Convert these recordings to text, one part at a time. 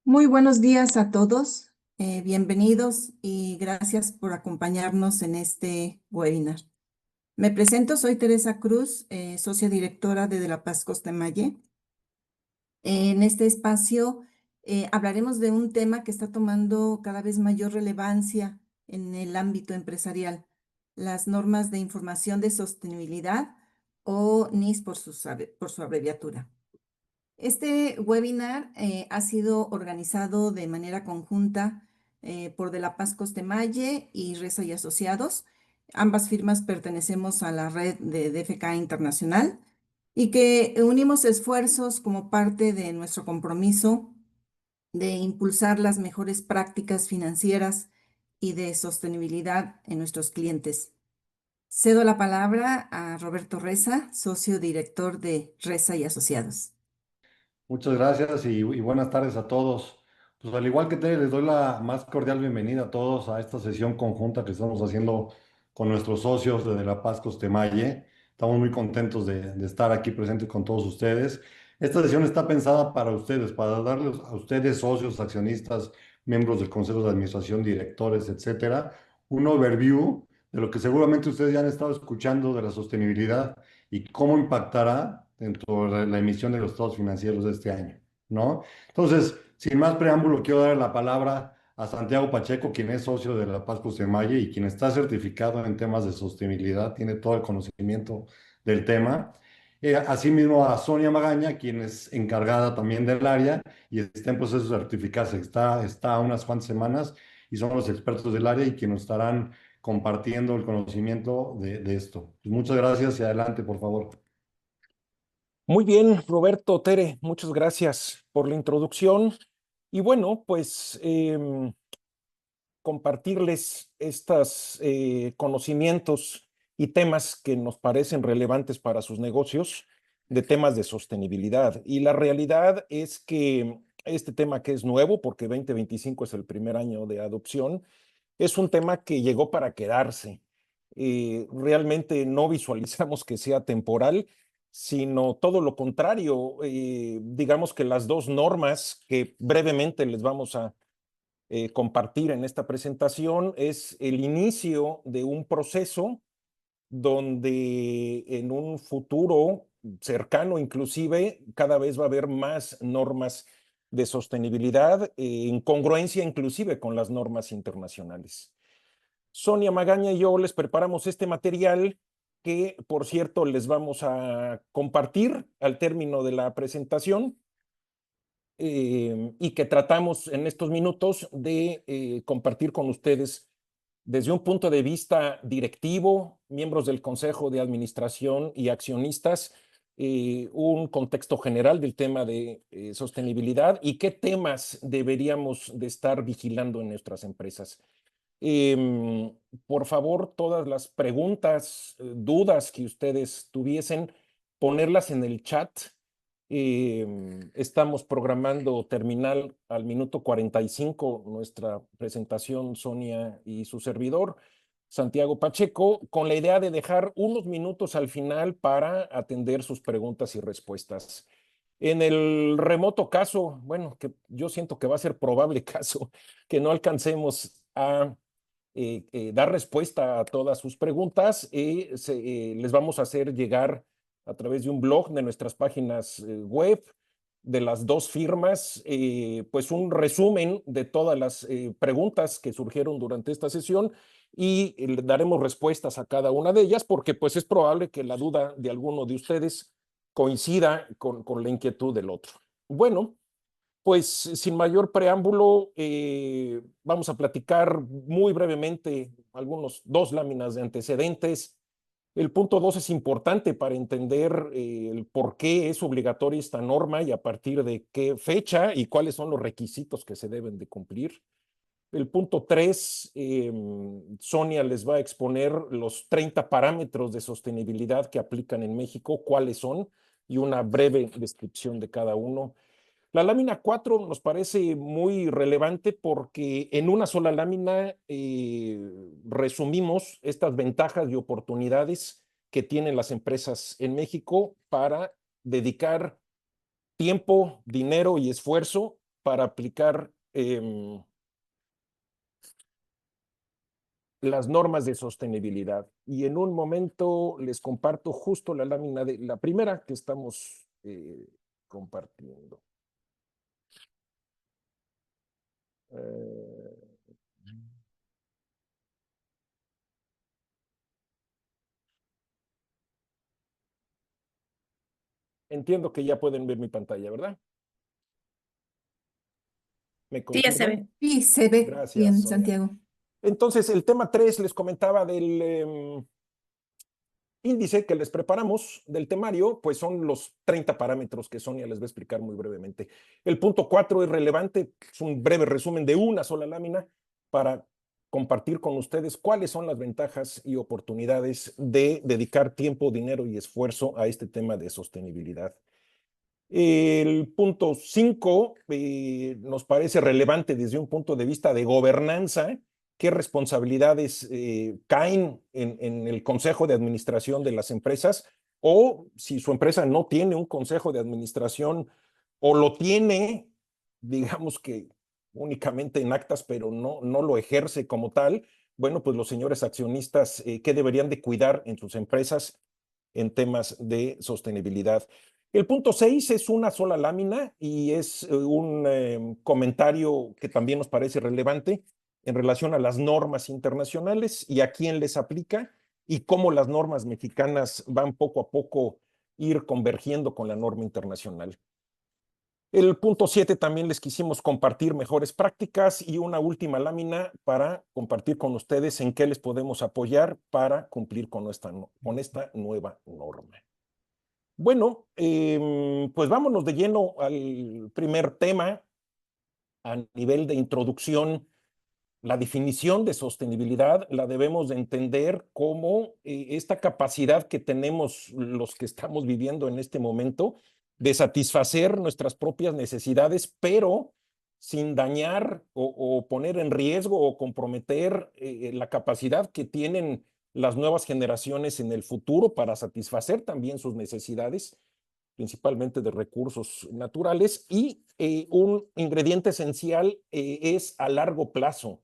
Muy buenos días a todos, bienvenidos y gracias por acompañarnos en este webinar. Me presento, soy Teresa Cruz, socia directora de la Paz Costemalle. En este espacio hablaremos de un tema que está tomando cada vez mayor relevancia en el ámbito empresarial, las normas de información de sostenibilidad o NIS por su abreviatura. Este webinar ha sido organizado de manera conjunta por De la Paz Costemalle y Reza y Asociados. Ambas firmas pertenecemos a la red de DFK Internacional y que unimos esfuerzos como parte de nuestro compromiso de impulsar las mejores prácticas financieras y de sostenibilidad en nuestros clientes. Cedo la palabra a Roberto Reza, socio director de Reza y Asociados. Muchas gracias y buenas tardes a todos. Pues al igual que te les doy la más cordial bienvenida a todos a esta sesión conjunta que estamos haciendo con nuestros socios de La Paz Costemalle. Estamos muy contentos de estar aquí presentes con todos ustedes. Esta sesión está pensada para ustedes, para darles a ustedes, socios, accionistas, miembros del Consejo de Administración, directores, etcétera, un overview de lo que seguramente ustedes ya han estado escuchando de la sostenibilidad y cómo impactará dentro de la emisión de los estados financieros de este año, ¿no? Entonces, sin más preámbulo, quiero dar la palabra a Santiago Pacheco, quien es socio de La Paz Costemalle y quien está certificado en temas de sostenibilidad, tiene todo el conocimiento del tema. Asimismo a Sonia Magaña, quien es encargada también del área y está en proceso de certificarse, está a unas cuantas semanas y son los expertos del área y quienes nos estarán compartiendo el conocimiento de esto. Pues muchas gracias y adelante, por favor. Muy bien, Roberto, Tere, muchas gracias por la introducción. Y bueno, pues compartirles estos conocimientos y temas que nos parecen relevantes para sus negocios de temas de sostenibilidad. Y la realidad es que este tema, que es nuevo, porque 2025 es el primer año de adopción, es un tema que llegó para quedarse. Realmente no visualizamos que sea temporal, sino todo lo contrario. Digamos que las dos normas que brevemente les vamos a compartir en esta presentación es el inicio de un proceso donde en un futuro cercano inclusive cada vez va a haber más normas de sostenibilidad en congruencia inclusive con las normas internacionales. Sonia Magaña y yo les preparamos este material que, por cierto, les vamos a compartir al término de la presentación y que tratamos en estos minutos de compartir con ustedes desde un punto de vista directivo, miembros del Consejo de Administración y accionistas, un contexto general del tema de sostenibilidad y qué temas deberíamos de estar vigilando en nuestras empresas. Por favor, todas las preguntas, dudas que ustedes tuviesen, ponerlas en el chat. Estamos programando terminar al minuto 45 nuestra presentación, Sonia y su servidor, Santiago Pacheco, con la idea de dejar unos minutos al final para atender sus preguntas y respuestas. En el remoto caso, bueno, que yo siento que va a ser probable caso que no alcancemos a dar respuesta a todas sus preguntas, les vamos a hacer llegar a través de un blog de nuestras páginas web de las dos firmas, pues un resumen de todas las preguntas que surgieron durante esta sesión y le daremos respuestas a cada una de ellas porque pues es probable que la duda de alguno de ustedes coincida con la inquietud del otro. Bueno, pues sin mayor preámbulo, vamos a platicar muy brevemente dos láminas de antecedentes. El punto 2 es importante para entender el por qué es obligatoria esta norma y a partir de qué fecha y cuáles son los requisitos que se deben de cumplir. El punto 3, Sonia les va a exponer los 30 parámetros de sostenibilidad que aplican en México, cuáles son y una breve descripción de cada uno. La lámina 4 nos parece muy relevante porque en una sola lámina resumimos estas ventajas y oportunidades que tienen las empresas en México para dedicar tiempo, dinero y esfuerzo para aplicar las normas de sostenibilidad. Y en un momento les comparto justo la lámina de la primera que estamos compartiendo. Entiendo que ya pueden ver mi pantalla, ¿verdad? ¿Me Sí, ya se confirman? ve. Sí, se ve Gracias, bien, Sonia. Santiago. Entonces, el tema 3 les comentaba del índice que les preparamos del temario, pues son los 30 parámetros que Sonia les va a explicar muy brevemente. El punto 4 es relevante, es un breve resumen de una sola lámina para compartir con ustedes cuáles son las ventajas y oportunidades de dedicar tiempo, dinero y esfuerzo a este tema de sostenibilidad. El punto 5 nos parece relevante desde un punto de vista de gobernanza, qué responsabilidades caen en el consejo de administración de las empresas, o si su empresa no tiene un consejo de administración o lo tiene, digamos que únicamente en actas, pero no lo ejerce como tal, bueno, pues los señores accionistas, ¿qué deberían de cuidar en sus empresas en temas de sostenibilidad? El punto 6 es una sola lámina y es un comentario que también nos parece relevante en relación a las normas internacionales y a quién les aplica y cómo las normas mexicanas van poco a poco ir convergiendo con la norma internacional. El punto 7 también les quisimos compartir mejores prácticas y una última lámina para compartir con ustedes en qué les podemos apoyar para cumplir con esta nueva norma. Bueno, pues vámonos de lleno al primer tema a nivel de introducción. La definición de sostenibilidad la debemos de entender como esta capacidad que tenemos los que estamos viviendo en este momento de satisfacer nuestras propias necesidades, pero sin dañar o poner en riesgo o comprometer la capacidad que tienen las nuevas generaciones en el futuro para satisfacer también sus necesidades, principalmente de recursos naturales. Y un ingrediente esencial es a largo plazo.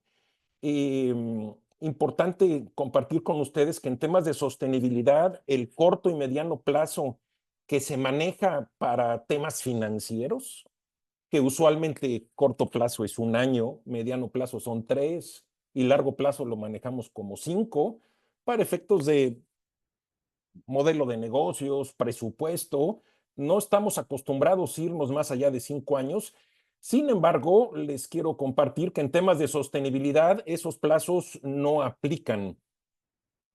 Importante compartir con ustedes que en temas de sostenibilidad, el corto y mediano plazo que se maneja para temas financieros, que usualmente corto plazo es 1 año, mediano plazo son 3 y largo plazo lo manejamos como 5, para efectos de modelo de negocios, presupuesto, no estamos acostumbrados a irnos más allá de 5 años. Sin embargo, les quiero compartir que en temas de sostenibilidad esos plazos no aplican.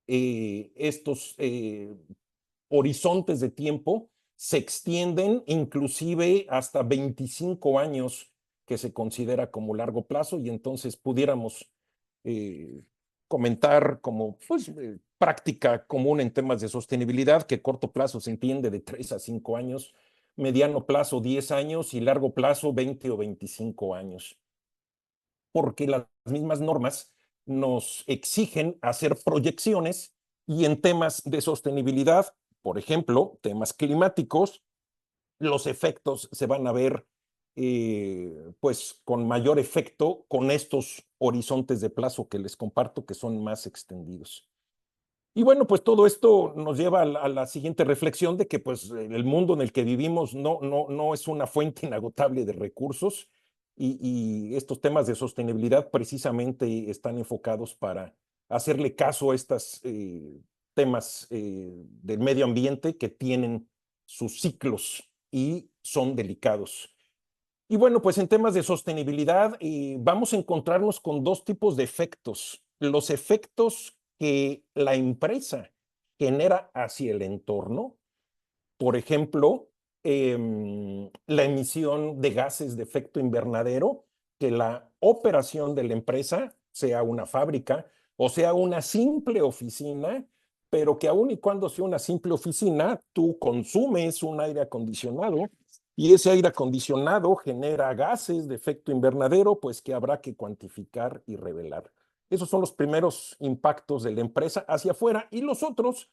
Estos horizontes de tiempo se extienden inclusive hasta 25 años, que se considera como largo plazo, y entonces pudiéramos comentar como pues, práctica común en temas de sostenibilidad, que corto plazo se entiende de 3 a 5 años, mediano plazo 10 años y largo plazo 20 o 25 años. Porque las mismas normas nos exigen hacer proyecciones y en temas de sostenibilidad, por ejemplo, temas climáticos, los efectos se van a ver pues con mayor efecto con estos horizontes de plazo que les comparto, que son más extendidos. Y bueno, pues todo esto nos lleva a la siguiente reflexión de que pues el mundo en el que vivimos no es una fuente inagotable de recursos y estos temas de sostenibilidad precisamente están enfocados para hacerle caso a estos temas del medio ambiente que tienen sus ciclos y son delicados. Y bueno, pues en temas de sostenibilidad vamos a encontrarnos con 2 tipos de efectos. Los efectos que la empresa genera hacia el entorno, por ejemplo, la emisión de gases de efecto invernadero, que la operación de la empresa, sea una fábrica o sea una simple oficina, pero que aun y cuando sea una simple oficina, tú consumes un aire acondicionado y ese aire acondicionado genera gases de efecto invernadero, pues que habrá que cuantificar y revelar. Esos son los primeros impactos de la empresa hacia afuera, y los otros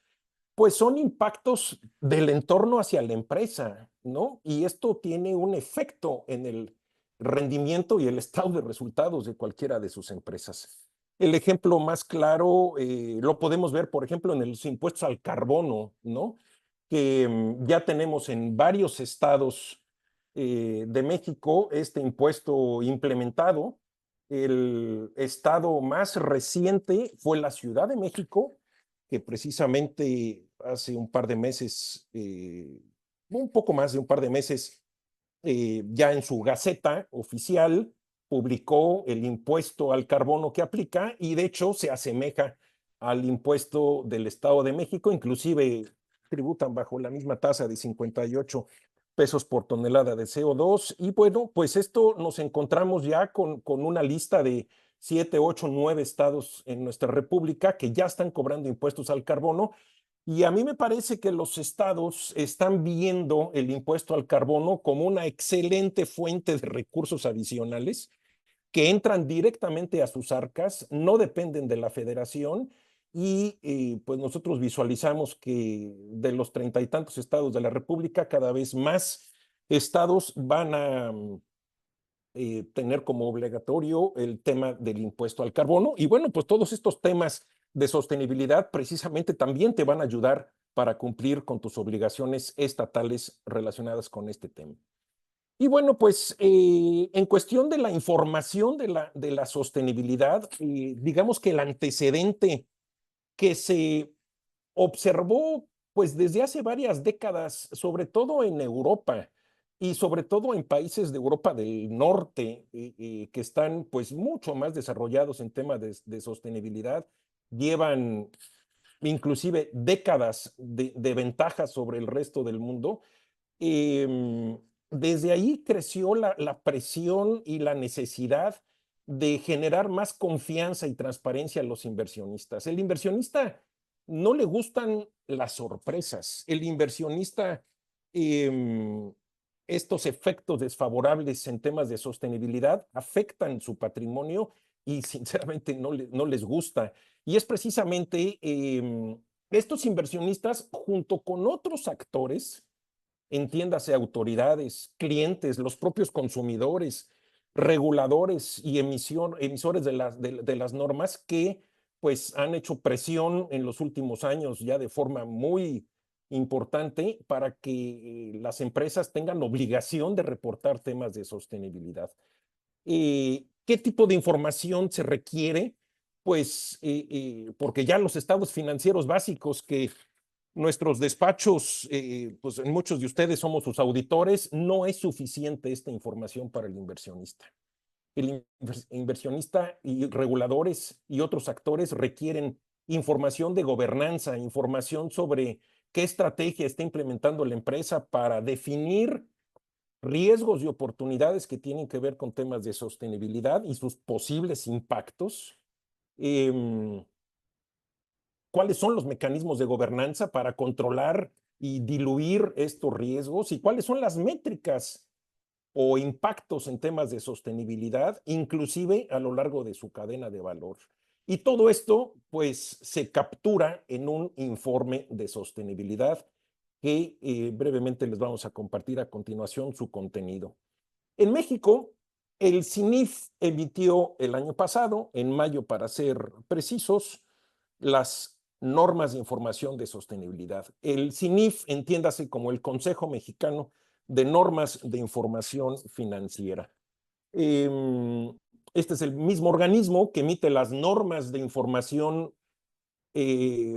pues son impactos del entorno hacia la empresa, ¿no? Y esto tiene un efecto en el rendimiento y el estado de resultados de cualquiera de sus empresas. El ejemplo más claro lo podemos ver, por ejemplo, en los impuestos al carbono, ¿no? Que ya tenemos en varios estados de México este impuesto implementado. El estado más reciente fue la Ciudad de México, que precisamente hace un par de meses, un poco más de un par de meses, ya en su gaceta oficial publicó el impuesto al carbono que aplica y de hecho se asemeja al impuesto del Estado de México, inclusive tributan bajo la misma tasa de 58 pesos por tonelada de CO2. Y bueno, pues esto nos encontramos ya con una lista de 7, 8, 9 estados en nuestra república que ya están cobrando impuestos al carbono. Y a mí me parece que los estados están viendo el impuesto al carbono como una excelente fuente de recursos adicionales que entran directamente a sus arcas, no dependen de la federación y pues nosotros visualizamos que de los 30 y tantos estados de la República, cada vez más estados van a tener como obligatorio el tema del impuesto al carbono. Y bueno, pues todos estos temas de sostenibilidad precisamente también te van a ayudar para cumplir con tus obligaciones estatales relacionadas con este tema. Y bueno, pues en cuestión de la información de la sostenibilidad, digamos que el antecedente que se observó pues desde hace varias décadas, sobre todo en Europa y sobre todo en países de Europa del Norte, que están pues mucho más desarrollados en temas de sostenibilidad, llevan inclusive décadas de ventajas sobre el resto del mundo. eh, Desde ahí creció la presión y la necesidad de generar más confianza y transparencia a los inversionistas. El inversionista no le gustan las sorpresas. El inversionista, eh, estos efectos desfavorables en temas de sostenibilidad afectan su patrimonio y sinceramente no les gusta. Y es precisamente estos inversionistas, junto con otros actores, entiéndase autoridades, clientes, los propios consumidores, reguladores y emisores de las normas que pues han hecho presión en los últimos años ya de forma muy importante para que las empresas tengan obligación de reportar temas de sostenibilidad. ¿Qué tipo de información se requiere? Pues porque ya los estados financieros básicos que nuestros despachos, pues en muchos de ustedes somos sus auditores, no es suficiente esta información para el inversionista. El inversionista y reguladores y otros actores requieren información de gobernanza, información sobre qué estrategia está implementando la empresa para definir riesgos y oportunidades que tienen que ver con temas de sostenibilidad y sus posibles impactos. ¿Cuáles son los mecanismos de gobernanza para controlar y diluir estos riesgos? ¿Y cuáles son las métricas o impactos en temas de sostenibilidad, inclusive a lo largo de su cadena de valor? Y todo esto, pues, se captura en un informe de sostenibilidad que brevemente les vamos a compartir a continuación su contenido. En México, el CINIF emitió el año pasado, en mayo para ser precisos, las normas de información de sostenibilidad. El CINIF, entiéndase como el Consejo Mexicano de Normas de Información Financiera. Este es el mismo organismo que emite las normas de información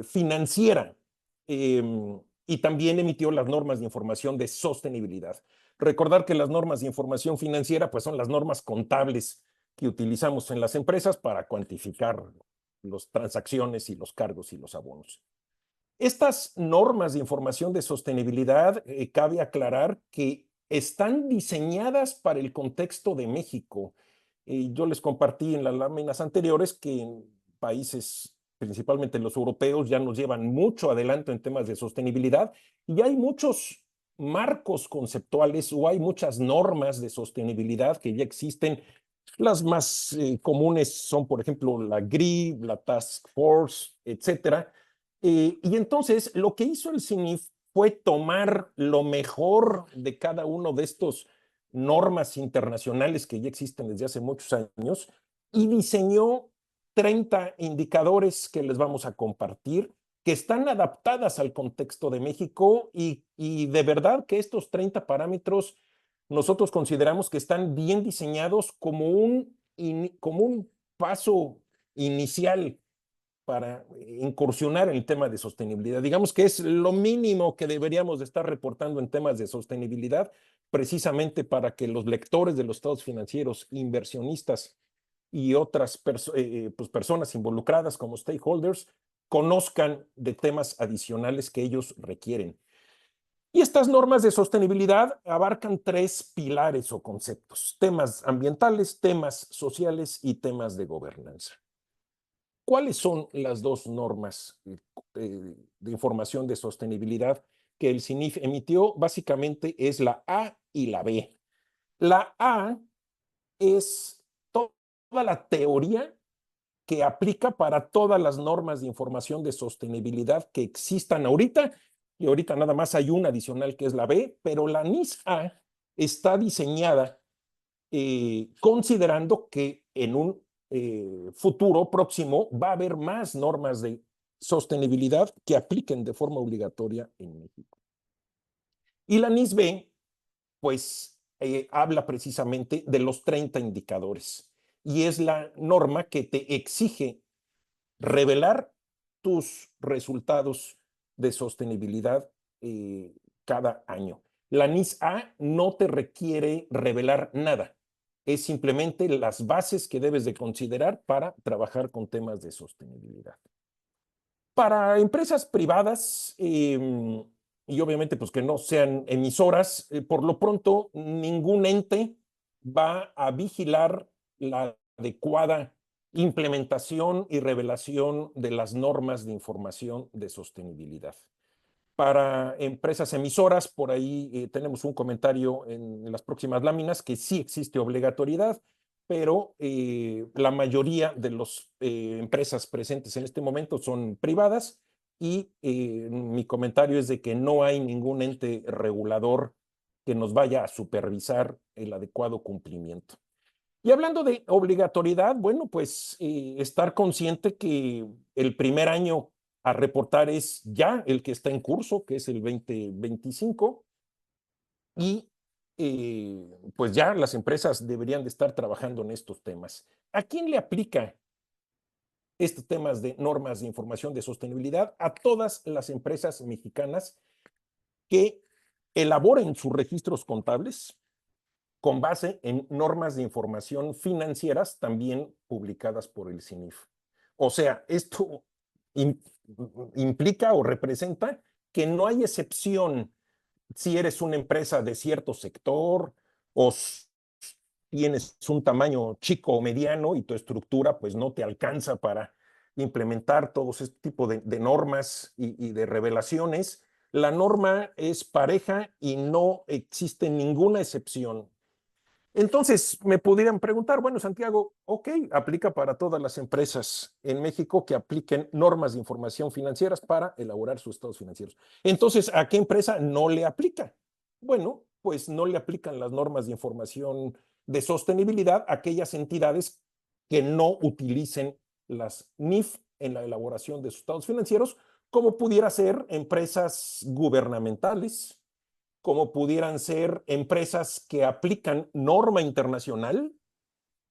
financiera y también emitió las normas de información de sostenibilidad. Recordar que las normas de información financiera pues son las normas contables que utilizamos en las empresas para cuantificar las transacciones y los cargos y los abonos. Estas normas de información de sostenibilidad, cabe aclarar que están diseñadas para el contexto de México. Yo les compartí en las láminas anteriores que en países, principalmente los europeos, ya nos llevan mucho adelanto en temas de sostenibilidad y hay muchos marcos conceptuales o hay muchas normas de sostenibilidad que ya existen. Las más comunes son, por ejemplo, la GRI, la Task Force, etcétera. Y entonces lo que hizo el CINIF fue tomar lo mejor de cada uno de estos normas internacionales que ya existen desde hace muchos años y diseñó 30 indicadores que les vamos a compartir, que están adaptadas al contexto de México y de verdad que estos 30 parámetros nosotros consideramos que están bien diseñados como un paso inicial para incursionar en el tema de sostenibilidad. Digamos que es lo mínimo que deberíamos de estar reportando en temas de sostenibilidad, precisamente para que los lectores de los estados financieros, inversionistas y otras pues personas involucradas como stakeholders conozcan de temas adicionales que ellos requieren. Y estas normas de sostenibilidad abarcan 3 pilares o conceptos: temas ambientales, temas sociales y temas de gobernanza. ¿Cuáles son las 2 normas de información de sostenibilidad que el CINIF emitió? Básicamente es la A y la B. La A es toda la teoría que aplica para todas las normas de información de sostenibilidad que existan ahorita, y ahorita nada más hay una adicional que es la B, pero la NIS-A está diseñada considerando que en un futuro próximo va a haber más normas de sostenibilidad que apliquen de forma obligatoria en México. Y la NIS-B, pues, habla precisamente de los 30 indicadores y es la norma que te exige revelar tus resultados de sostenibilidad cada año. La NIS-A no te requiere revelar nada. Es simplemente las bases que debes de considerar para trabajar con temas de sostenibilidad. Para empresas privadas y obviamente pues que no sean emisoras, por lo pronto ningún ente va a vigilar la adecuada implementación y revelación de las normas de información de sostenibilidad. Para empresas emisoras, por ahí tenemos un comentario en las próximas láminas que sí existe obligatoriedad, pero la mayoría de las empresas presentes en este momento son privadas y mi comentario es de que no hay ningún ente regulador que nos vaya a supervisar el adecuado cumplimiento. Y hablando de obligatoriedad, bueno, pues estar consciente que el primer año a reportar es ya el que está en curso, que es el 2025, y pues ya las empresas deberían de estar trabajando en estos temas. ¿A quién le aplica estos temas de normas de información de sostenibilidad? A todas las empresas mexicanas que elaboren sus registros contables con base en normas de información financieras también publicadas por el CINIF. O sea, esto implica o representa que no hay excepción si eres una empresa de cierto sector o tienes un tamaño chico o mediano y tu estructura pues no te alcanza para implementar todos este tipo de normas y de revelaciones. La norma es pareja y no existe ninguna excepción. Entonces, me pudieran preguntar, bueno, Santiago, ok, aplica para todas las empresas en México que apliquen normas de información financieras para elaborar sus estados financieros. Entonces, ¿a qué empresa no le aplica? Bueno, pues no le aplican las normas de información de sostenibilidad a aquellas entidades que no utilicen las NIF en la elaboración de sus estados financieros, como pudiera ser empresas gubernamentales, como pudieran ser empresas que aplican norma internacional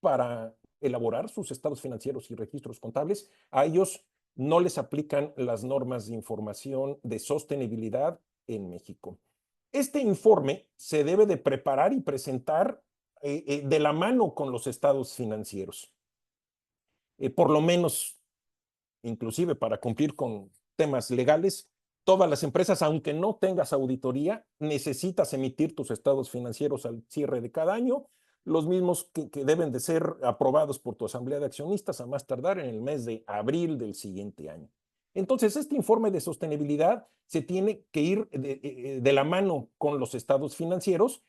para elaborar sus estados financieros y registros contables. A ellos no les aplican las normas de información de sostenibilidad en México. Este informe se debe de preparar y presentar de la mano con los estados financieros. Por lo menos, inclusive para cumplir con temas legales, todas las empresas, aunque no tengas auditoría, necesitas emitir tus estados financieros al cierre de cada año, los mismos que deben de ser aprobados por tu asamblea de accionistas a más tardar en el mes de abril del siguiente año. Entonces, este informe de sostenibilidad se tiene que ir de la mano con los estados financieros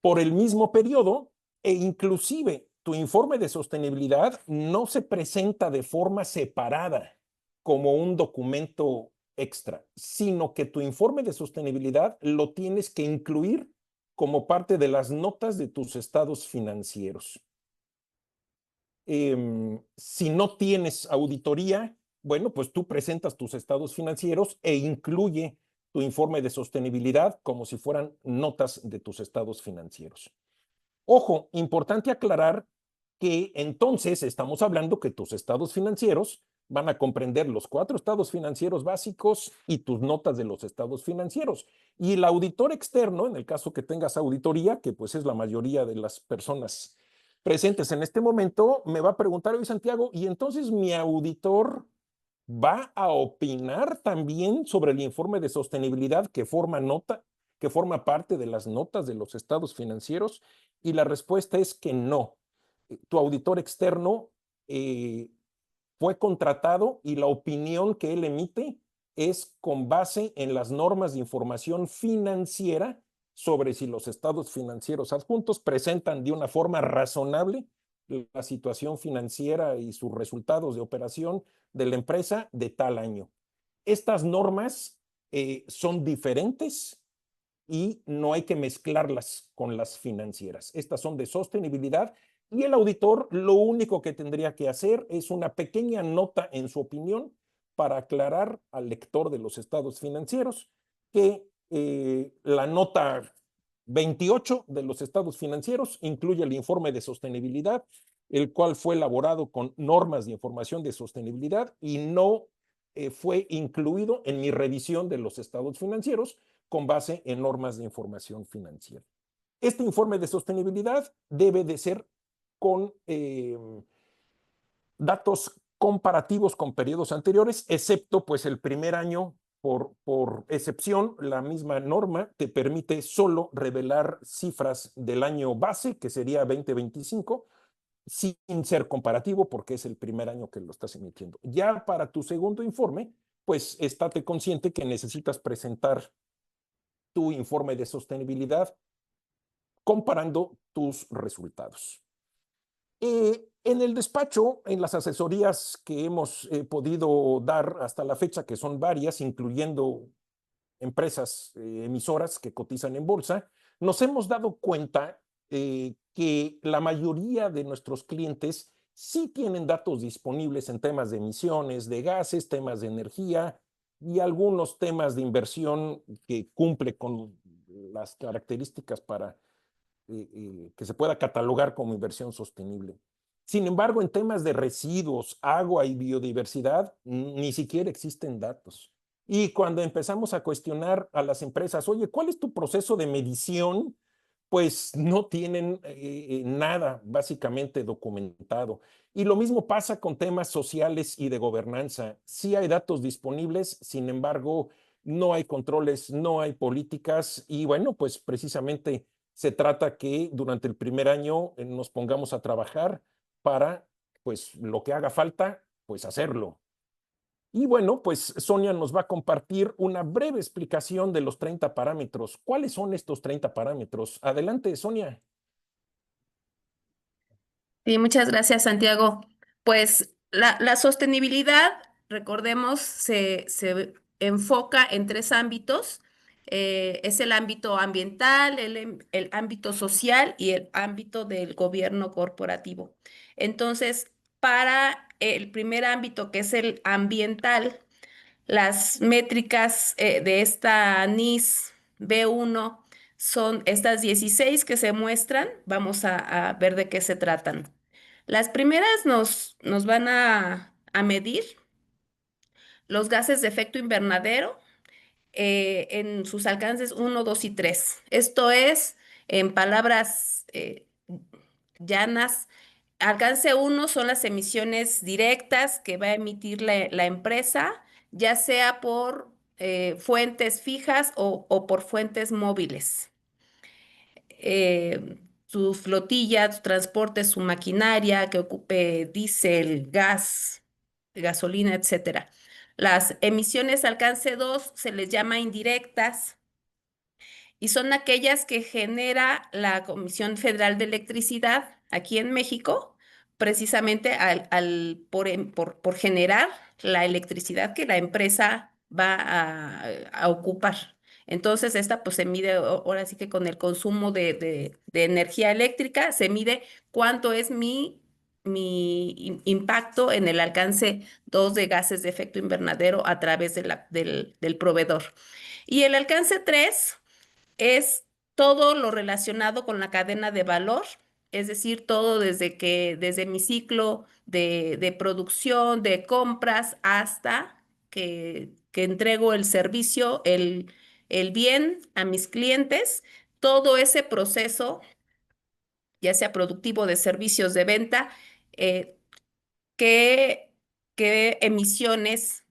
por el mismo periodo e inclusive tu informe de sostenibilidad no se presenta de forma separada como un documento extra, sino que tu informe de sostenibilidad lo tienes que incluir como parte de las notas de tus estados financieros. Si no tienes auditoría, bueno, pues tú presentas tus estados financieros e incluye tu informe de sostenibilidad como si fueran notas de tus estados financieros. Ojo, importante aclarar que entonces estamos hablando que tus estados financieros van a comprender los 4 estados financieros básicos y tus notas de los estados financieros. Y el auditor externo, en el caso que tengas auditoría, que pues es la mayoría de las personas presentes en este momento, me va a preguntar hoy, Santiago, y entonces mi auditor va a opinar también sobre el informe de sostenibilidad que forma parte de las notas de los estados financieros, y la respuesta es que no. Tu auditor externo fue contratado y la opinión que él emite es con base en las normas de información financiera sobre si los estados financieros adjuntos presentan de una forma razonable la situación financiera y sus resultados de operación de la empresa de tal año. Estas normas son diferentes y no hay que mezclarlas con las financieras. Estas son de sostenibilidad y el auditor lo único que tendría que hacer es una pequeña nota en su opinión para aclarar al lector de los estados financieros que la nota 28 de los estados financieros incluye el informe de sostenibilidad, el cual fue elaborado con normas de información de sostenibilidad y no fue incluido en mi revisión de los estados financieros con base en normas de información financiera. Este informe de sostenibilidad debe de ser con datos comparativos con periodos anteriores, excepto pues el primer año. Por excepción, la misma norma te permite solo revelar cifras del año base, que sería 2025, sin ser comparativo porque es el primer año que lo estás emitiendo. Ya para tu segundo informe, pues estate consciente que necesitas presentar tu informe de sostenibilidad comparando tus resultados. En el despacho, en las asesorías que hemos podido dar hasta la fecha, que son varias, incluyendo empresas emisoras que cotizan en bolsa, nos hemos dado cuenta que la mayoría de nuestros clientes sí tienen datos disponibles en temas de emisiones de gases, temas de energía y algunos temas de inversión que cumple con las características para que se pueda catalogar como inversión sostenible. Sin embargo, en temas de residuos, agua y biodiversidad, ni siquiera existen datos. Y cuando empezamos a cuestionar a las empresas, oye, ¿cuál es tu proceso de medición? Pues no tienen nada básicamente documentado. Y lo mismo pasa con temas sociales y de gobernanza. Sí hay datos disponibles, sin embargo, no hay controles, no hay políticas y bueno, pues precisamente se trata que durante el primer año nos pongamos a trabajar para, pues, lo que haga falta, pues hacerlo. Y bueno, pues Sonia nos va a compartir una breve explicación de los 30 parámetros. ¿Cuáles son estos 30 parámetros? Adelante, Sonia. Sí, muchas gracias, Santiago. Pues la sostenibilidad, recordemos, se enfoca en 3 ámbitos. Es el ámbito ambiental, el ámbito social y el ámbito del gobierno corporativo. Entonces, para el primer ámbito, que es el ambiental, las métricas de esta NIS B1 son estas 16 que se muestran. Vamos a ver de qué se tratan. Las primeras nos van a medir los gases de efecto invernadero en sus alcances 1, 2 y 3. Esto es, en palabras llanas, alcance 1 son las emisiones directas que va a emitir la empresa, ya sea por fuentes fijas o por fuentes móviles. Su flotilla, su transporte, su maquinaria que ocupe diésel, gas, gasolina, etcétera. Las emisiones alcance 2 se les llama indirectas y son aquellas que genera la Comisión Federal de Electricidad aquí en México, precisamente por generar la electricidad que la empresa va a ocupar. Entonces, esta pues se mide ahora sí que con el consumo de energía eléctrica, se mide cuánto es mi impacto en el alcance 2 de gases de efecto invernadero a través del proveedor. Y el alcance 3 es todo lo relacionado con la cadena de valor, es decir, todo desde mi ciclo de producción, de compras, hasta que entrego el servicio, el bien a mis clientes, todo ese proceso, ya sea productivo de servicios de venta, eh, qué, qué emisiones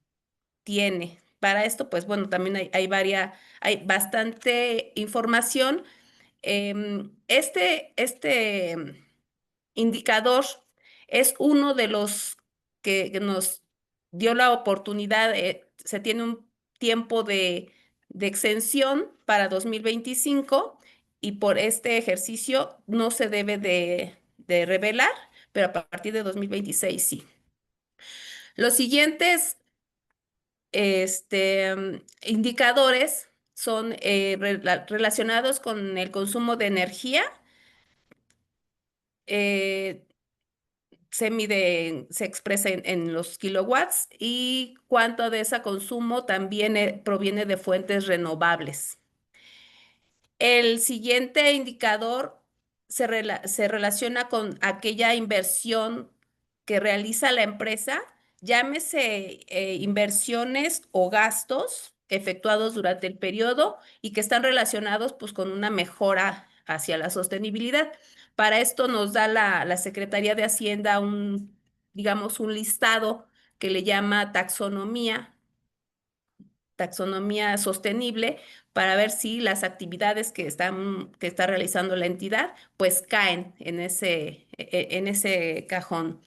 tiene. Para esto, pues bueno, también hay bastante información. Este indicador es uno de los que nos dio la oportunidad, se tiene un tiempo de exención para 2025 y por este ejercicio no se debe de revelar, pero a partir de 2026 sí. Los siguientes indicadores son relacionados con el consumo de energía. eh, se expresa en los kilowatts y cuánto de ese consumo también proviene de fuentes renovables. El siguiente indicador se relaciona con aquella inversión que realiza la empresa, llámese inversiones o gastos efectuados durante el periodo y que están relacionados pues, con una mejora hacia la sostenibilidad. Para esto nos da la Secretaría de Hacienda digamos, un listado que le llama taxonomía sostenible para ver si las actividades que está realizando la entidad pues caen en ese cajón.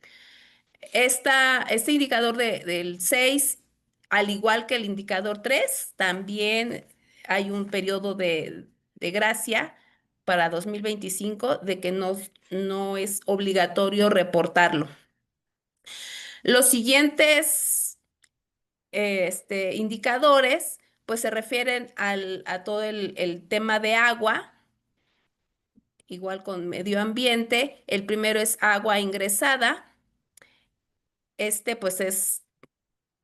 Este indicador del 6, al igual que el indicador 3, también hay un periodo de gracia para 2025 de que no es obligatorio reportarlo. Los siguientes indicadores pues se refieren a todo el tema de agua, igual con medio ambiente. El primero es agua ingresada. Pues es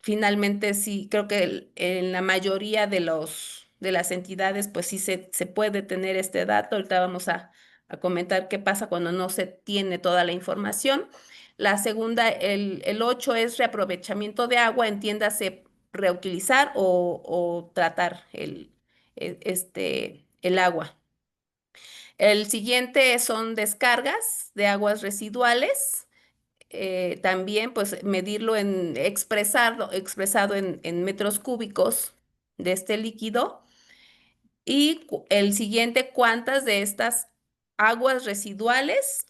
finalmente sí, creo que en la mayoría de las entidades pues sí se puede tener este dato. Ahorita vamos a comentar qué pasa cuando no se tiene toda la información. La segunda, el 8 es reaprovechamiento de agua, entiéndase reutilizar o tratar el agua. El siguiente son descargas de aguas residuales. También pues medirlo expresado en metros cúbicos de este líquido. Y el siguiente, cuántas de estas aguas residuales,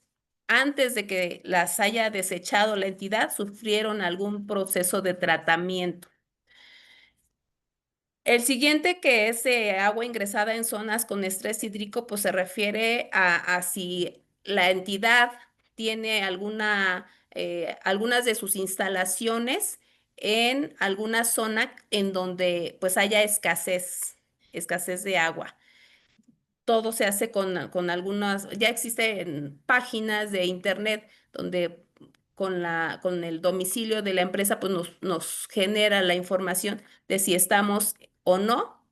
antes de que las haya desechado la entidad, sufrieron algún proceso de tratamiento. El siguiente, que es agua ingresada en zonas con estrés hídrico, pues se refiere a si la entidad tiene algunas de sus instalaciones en alguna zona en donde pues haya escasez de agua. Todo se hace con algunas, ya existen páginas de internet donde con el domicilio de la empresa pues nos genera la información de si estamos o no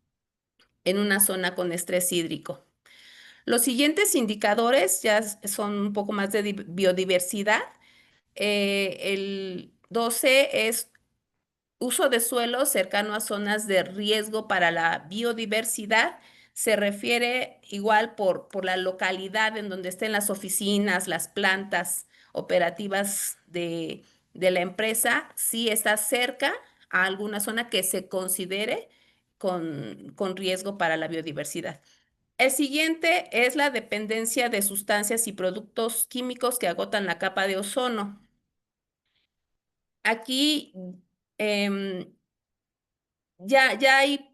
en una zona con estrés hídrico. Los siguientes indicadores ya son un poco más de biodiversidad. El 12 es uso de suelo cercano a zonas de riesgo para la biodiversidad. Se refiere igual por la localidad en donde estén las oficinas, las plantas operativas de la empresa, si está cerca a alguna zona que se considere con riesgo para la biodiversidad. El siguiente es la dependencia de sustancias y productos químicos que agotan la capa de ozono. Aquí em, ya hay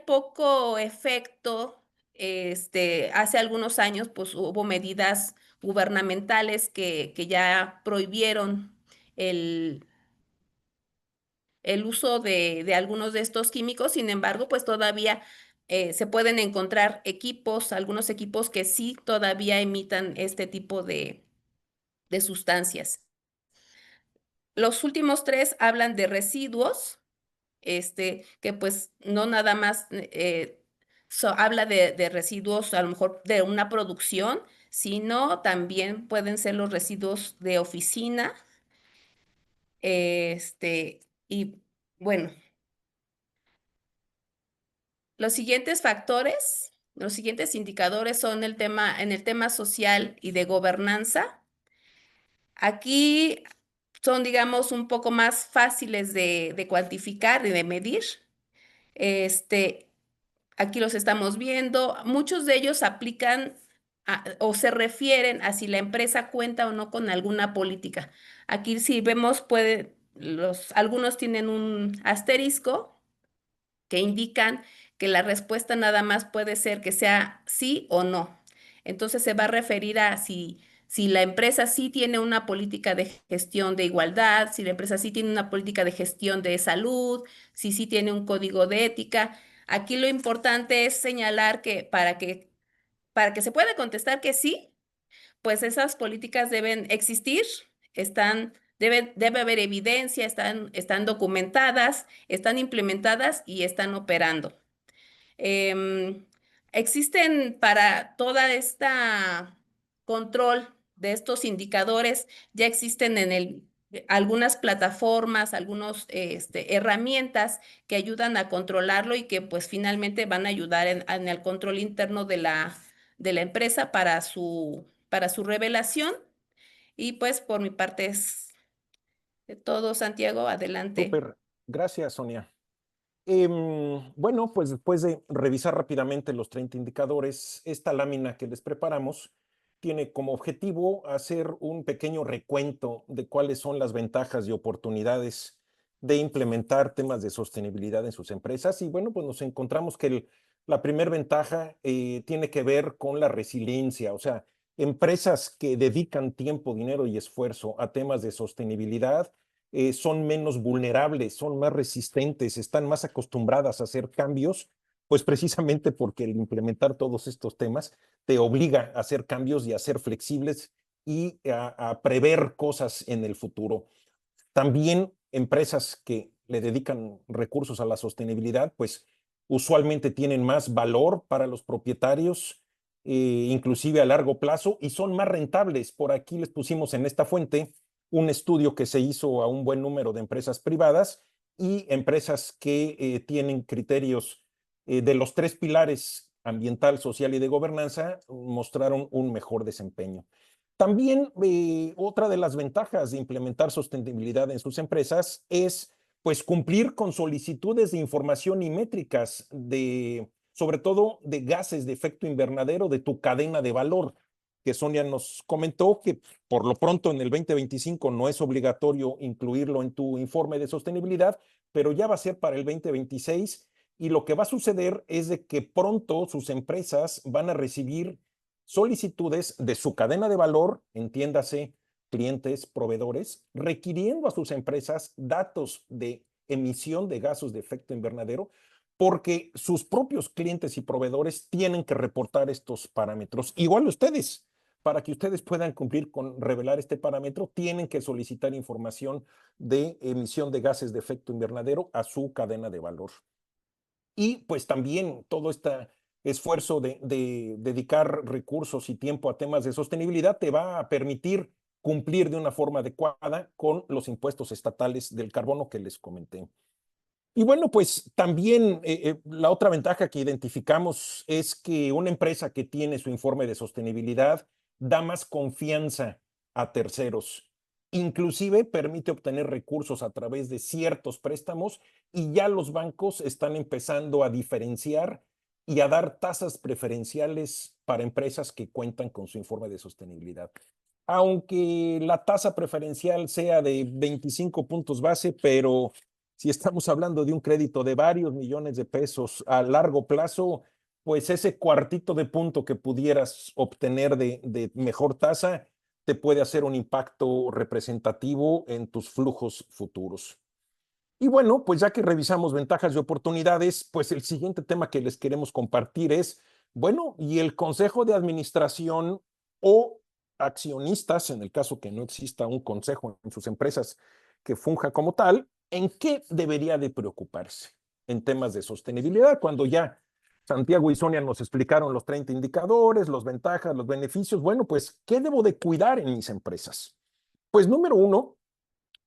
poco efecto. Hace algunos años, pues hubo medidas gubernamentales que ya prohibieron el, el uso de algunos de estos químicos. Sin embargo, pues todavía se pueden encontrar equipos, algunos equipos que sí todavía emitan este tipo de sustancias. Los últimos tres hablan de residuos, que pues no nada más habla de residuos a lo mejor de una producción, sino también pueden ser los residuos de oficina, y bueno, los siguientes factores, los siguientes indicadores son en el tema social y de gobernanza. Aquí son, digamos, un poco más fáciles de cuantificar y de medir. Aquí los estamos viendo. Muchos de ellos aplican o se refieren a si la empresa cuenta o no con alguna política. Aquí si vemos, algunos tienen un asterisco que indican que la respuesta nada más puede ser que sea sí o no. Entonces se va a referir a si la empresa sí tiene una política de gestión de igualdad, si la empresa sí tiene una política de gestión de salud, si sí tiene un código de ética. Aquí lo importante es señalar que para que se pueda contestar que sí, pues esas políticas deben existir, debe haber evidencia, están documentadas, están implementadas y están operando. Em, Existen para toda esta control de estos indicadores, ya existen algunas plataformas, algunas herramientas que ayudan a controlarlo y que pues finalmente van a ayudar en el control interno de la empresa para su revelación. Y pues por mi parte es todo, Santiago, adelante. Súper, gracias, Sonia. Bueno, pues después de revisar rápidamente los 30 indicadores, esta lámina que les preparamos tiene como objetivo hacer un pequeño recuento de cuáles son las ventajas y oportunidades de implementar temas de sostenibilidad en sus empresas. Y bueno, pues nos encontramos que la primera ventaja tiene que ver con la resiliencia, o sea, empresas que dedican tiempo, dinero y esfuerzo a temas de sostenibilidad son menos vulnerables, son más resistentes, están más acostumbradas a hacer cambios, pues precisamente porque el implementar todos estos temas te obliga a hacer cambios y a ser flexibles y a prever cosas en el futuro. También empresas que le dedican recursos a la sostenibilidad, pues usualmente tienen más valor para los propietarios, inclusive a largo plazo, y son más rentables. Por aquí les pusimos en esta fuente un estudio que se hizo a un buen número de empresas privadas y empresas que tienen criterios de los tres pilares ambiental, social y de gobernanza, mostraron un mejor desempeño. También otra de las ventajas de implementar sostenibilidad en sus empresas es pues cumplir con solicitudes de información y métricas sobre todo de gases de efecto invernadero de tu cadena de valor, que Sonia nos comentó que por lo pronto en el 2025 no es obligatorio incluirlo en tu informe de sostenibilidad, pero ya va a ser para el 2026 y lo que va a suceder es de que pronto sus empresas van a recibir solicitudes de su cadena de valor, entiéndase, clientes, proveedores, requiriendo a sus empresas datos de emisión de gases de efecto invernadero, porque sus propios clientes y proveedores tienen que reportar estos parámetros. Igual ustedes, para que ustedes puedan cumplir con revelar este parámetro, tienen que solicitar información de emisión de gases de efecto invernadero a su cadena de valor. Y pues también todo este esfuerzo de dedicar recursos y tiempo a temas de sostenibilidad te va a permitir cumplir de una forma adecuada con los impuestos estatales del carbono que les comenté. Y bueno, pues también la otra ventaja que identificamos es que una empresa que tiene su informe de sostenibilidad da más confianza a terceros. Inclusive permite obtener recursos a través de ciertos préstamos y ya los bancos están empezando a diferenciar y a dar tasas preferenciales para empresas que cuentan con su informe de sostenibilidad. Aunque la tasa preferencial sea de 25 puntos base, pero si estamos hablando de un crédito de varios millones de pesos a largo plazo, pues ese cuartito de punto que pudieras obtener de mejor tasa te puede hacer un impacto representativo en tus flujos futuros. Y bueno, pues ya que revisamos ventajas y oportunidades, pues el siguiente tema que les queremos compartir es, bueno, ¿y el consejo de administración o accionistas, en el caso que no exista un consejo en sus empresas que funja como tal, en qué debería de preocuparse en temas de sostenibilidad? Cuando ya Santiago y Sonia nos explicaron los 30 indicadores, las ventajas, los beneficios, bueno, pues, ¿qué debo de cuidar en mis empresas? Pues número uno,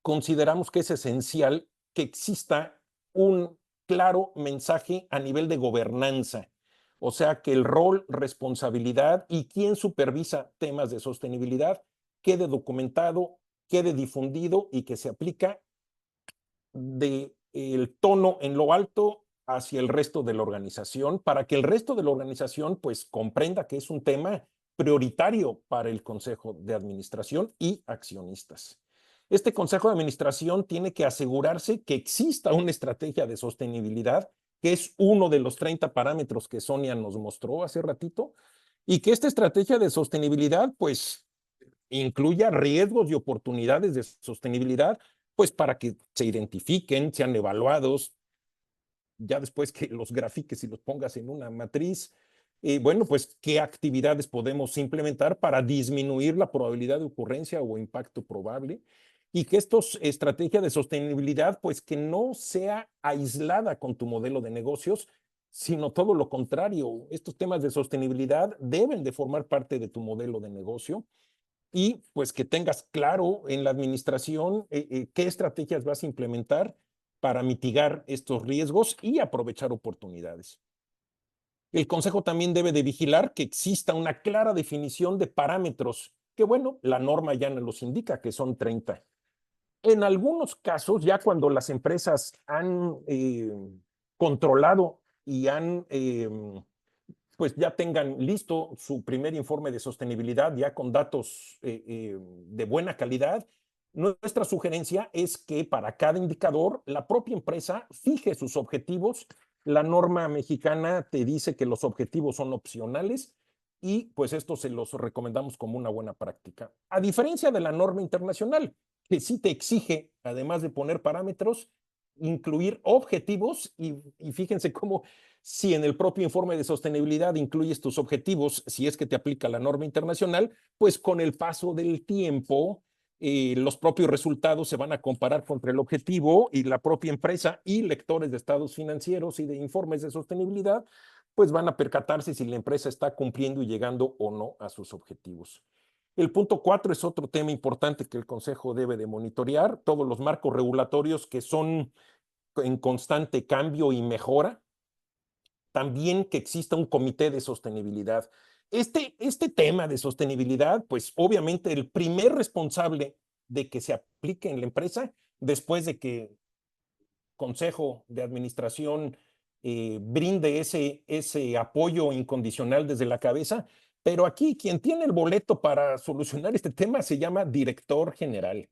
consideramos que es esencial que exista un claro mensaje a nivel de gobernanza, o sea, que el rol, responsabilidad y quién supervisa temas de sostenibilidad quede documentado, quede difundido y que se aplica de el tono en lo alto hacia el resto de la organización, para que el resto de la organización pues comprenda que es un tema prioritario para el Consejo de Administración y accionistas. Este Consejo de Administración tiene que asegurarse que exista una estrategia de sostenibilidad, que es uno de los 30 parámetros que Sonia nos mostró hace ratito, y que esta estrategia de sostenibilidad pues incluya riesgos y oportunidades de sostenibilidad, pues para que se identifiquen, sean evaluados, ya después que los grafiques y los pongas en una matriz, bueno, pues qué actividades podemos implementar para disminuir la probabilidad de ocurrencia o impacto probable, y que estas estrategias de sostenibilidad, pues que no sea aislada con tu modelo de negocios, sino todo lo contrario. Estos temas de sostenibilidad deben de formar parte de tu modelo de negocio y pues que tengas claro en la administración qué estrategias vas a implementar para mitigar estos riesgos y aprovechar oportunidades. El Consejo también debe de vigilar que exista una clara definición de parámetros, que bueno, la norma ya nos los indica, que son 30. En algunos casos, ya cuando las empresas han controlado y han pues ya tengan listo su primer informe de sostenibilidad, ya con datos de buena calidad, nuestra sugerencia es que para cada indicador la propia empresa fije sus objetivos. La norma mexicana te dice que los objetivos son opcionales y pues esto se los recomendamos como una buena práctica. A diferencia de la norma internacional, que sí te exige, además de poner parámetros, incluir objetivos y fíjense cómo si en el propio informe de sostenibilidad incluyes tus objetivos, si es que te aplica la norma internacional, pues con el paso del tiempo, los propios resultados se van a comparar contra el objetivo y la propia empresa y lectores de estados financieros y de informes de sostenibilidad, pues van a percatarse si la empresa está cumpliendo y llegando o no a sus objetivos. El punto 4 es otro tema importante que el Consejo debe de monitorear, todos los marcos regulatorios que son en constante cambio y mejora. También que exista un comité de sostenibilidad. Este tema de sostenibilidad, pues obviamente el primer responsable de que se aplique en la empresa, después de que Consejo de Administración brinde ese apoyo incondicional desde la cabeza, pero aquí quien tiene el boleto para solucionar este tema se llama director general.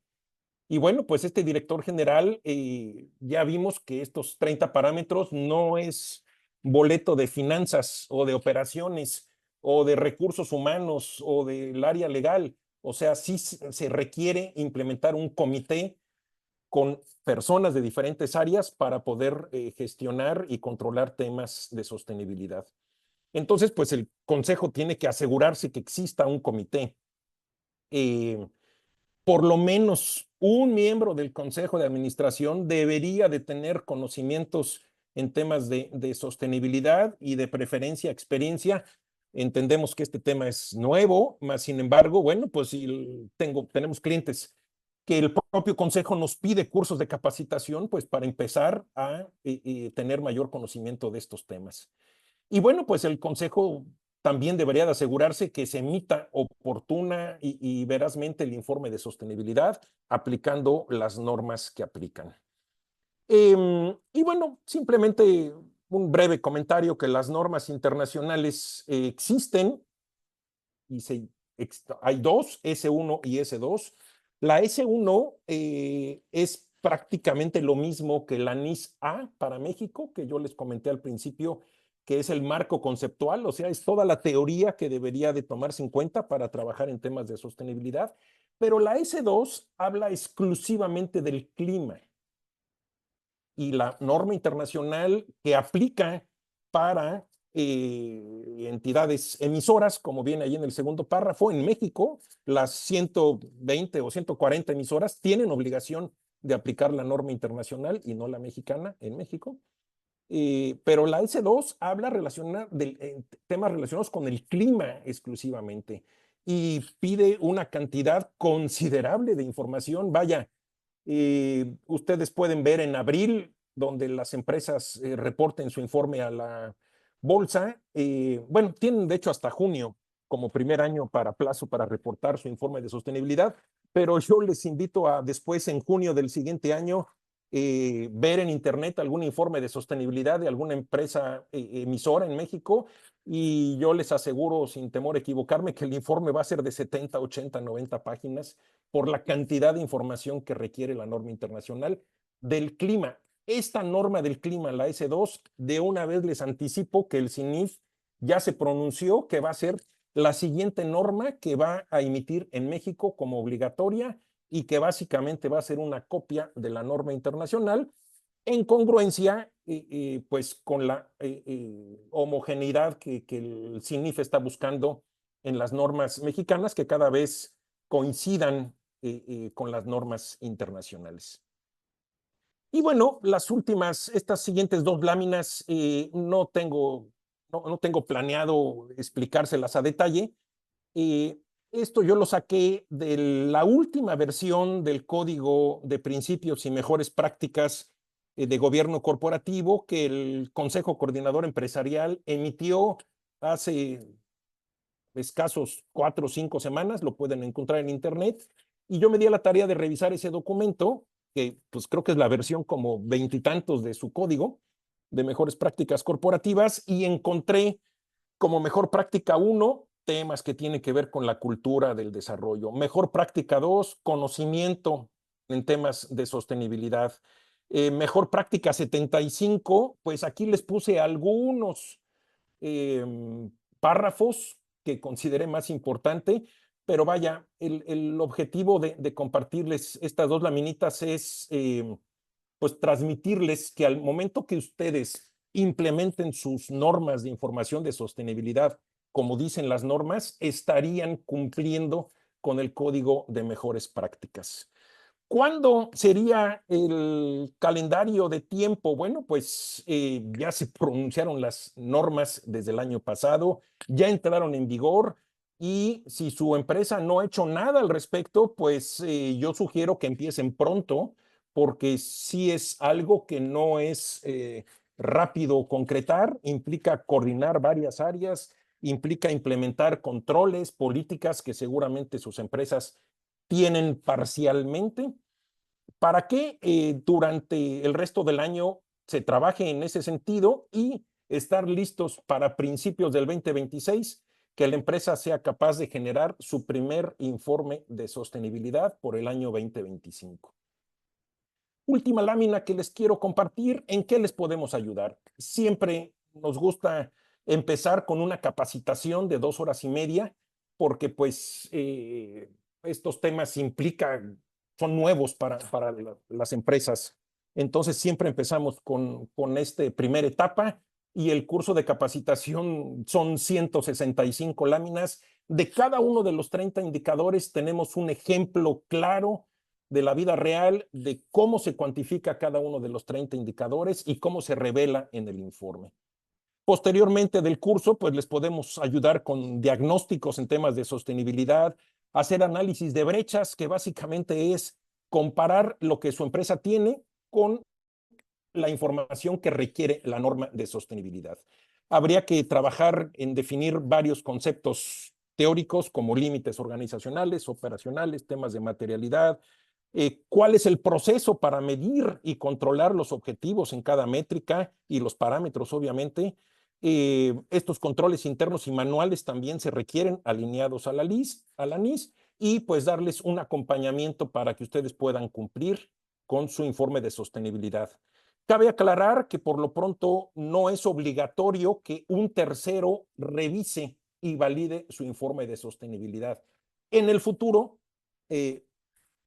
Y bueno, pues este director general, ya vimos que estos 30 parámetros no es boleto de finanzas o de operaciones o de recursos humanos o del área legal. O sea, sí se requiere implementar un comité con personas de diferentes áreas para poder gestionar y controlar temas de sostenibilidad. Entonces, pues el Consejo tiene que asegurarse que exista un comité. Por lo menos un miembro del Consejo de Administración debería de tener conocimientos en temas de sostenibilidad y de preferencia experiencia. Entendemos que este tema es nuevo, más sin embargo, bueno, pues si tenemos clientes que el propio Consejo nos pide cursos de capacitación, pues para empezar a tener mayor conocimiento de estos temas. Y bueno, pues el Consejo también debería de asegurarse que se emita oportuna y verazmente el informe de sostenibilidad, aplicando las normas que aplican. Y bueno, simplemente un breve comentario que las normas internacionales existen y hay dos, S1 y S2. La S1 es prácticamente lo mismo que la NIS-A para México, que yo les comenté al principio, que es el marco conceptual, o sea, es toda la teoría que debería de tomarse en cuenta para trabajar en temas de sostenibilidad, pero la S2 habla exclusivamente del clima. y la norma internacional que aplica para entidades emisoras, como viene ahí en el segundo párrafo. En México, las 120 o 140 emisoras tienen obligación de aplicar la norma internacional y no la mexicana en México. Pero la S2 habla de temas relacionados con el clima exclusivamente y pide una cantidad considerable de información. Vaya, ustedes pueden ver en abril, donde las empresas reporten su informe a la bolsa. Bueno, tienen de hecho hasta junio como primer año para plazo para reportar su informe de sostenibilidad, pero yo les invito a después, en junio del siguiente año, ver en internet algún informe de sostenibilidad de alguna empresa emisora en México, y yo les aseguro, sin temor a equivocarme, que el informe va a ser de 70, 80, 90 páginas por la cantidad de información que requiere la norma internacional del clima. Esta norma del clima, la S2, de una vez les anticipo que el CINIF ya se pronunció que va a ser la siguiente norma que va a emitir en México como obligatoria, y que básicamente va a ser una copia de la norma internacional en congruencia pues con la homogeneidad que el CINIF está buscando en las normas mexicanas, que cada vez coincidan con las normas internacionales. Y bueno, estas siguientes dos láminas no tengo planeado explicárselas a detalle. Esto yo lo saqué de la última versión del Código de Principios y Mejores Prácticas de Gobierno Corporativo que el Consejo Coordinador Empresarial emitió hace escasos 4 o 5 semanas. Lo pueden encontrar en internet. Y yo me di a la tarea de revisar ese documento, que pues creo que es la versión como 20 y tantos de su código de mejores prácticas corporativas, y encontré como mejor práctica 1, temas que tienen que ver con la cultura del desarrollo. Mejor práctica 2, conocimiento en temas de sostenibilidad. Mejor práctica 75, pues aquí les puse algunos párrafos que consideré más importante, pero vaya, el objetivo de compartirles estas dos laminitas es pues transmitirles que al momento que ustedes implementen sus normas de información de sostenibilidad, como dicen las normas, estarían cumpliendo con el código de mejores prácticas. ¿Cuándo sería el calendario de tiempo? Bueno, pues ya se pronunciaron las normas desde el año pasado, ya entraron en vigor, y si su empresa no ha hecho nada al respecto, pues yo sugiero que empiecen pronto, porque sí es algo que no es rápido concretar, implica coordinar varias áreas, implica implementar controles, políticas que seguramente sus empresas tienen parcialmente, para que durante el resto del año se trabaje en ese sentido y estar listos para principios del 2026, que la empresa sea capaz de generar su primer informe de sostenibilidad por el año 2025. Última lámina que les quiero compartir, ¿en qué les podemos ayudar? Siempre nos gusta empezar con una capacitación de 2 horas y media, porque pues estos temas son nuevos para las empresas. Entonces siempre empezamos con esta primera etapa, y el curso de capacitación son 165 láminas. De cada uno de los 30 indicadores tenemos un ejemplo claro de la vida real de cómo se cuantifica cada uno de los 30 indicadores y cómo se revela en el informe. Posteriormente del curso, pues les podemos ayudar con diagnósticos en temas de sostenibilidad, hacer análisis de brechas, que básicamente es comparar lo que su empresa tiene con la información que requiere la norma de sostenibilidad. Habría que trabajar en definir varios conceptos teóricos como límites organizacionales, operacionales, temas de materialidad, cuál es el proceso para medir y controlar los objetivos en cada métrica y los parámetros, obviamente. Estos controles internos y manuales también se requieren alineados a la NIS, y pues darles un acompañamiento para que ustedes puedan cumplir con su informe de sostenibilidad. Cabe aclarar que por lo pronto no es obligatorio que un tercero revise y valide su informe de sostenibilidad. En el futuro,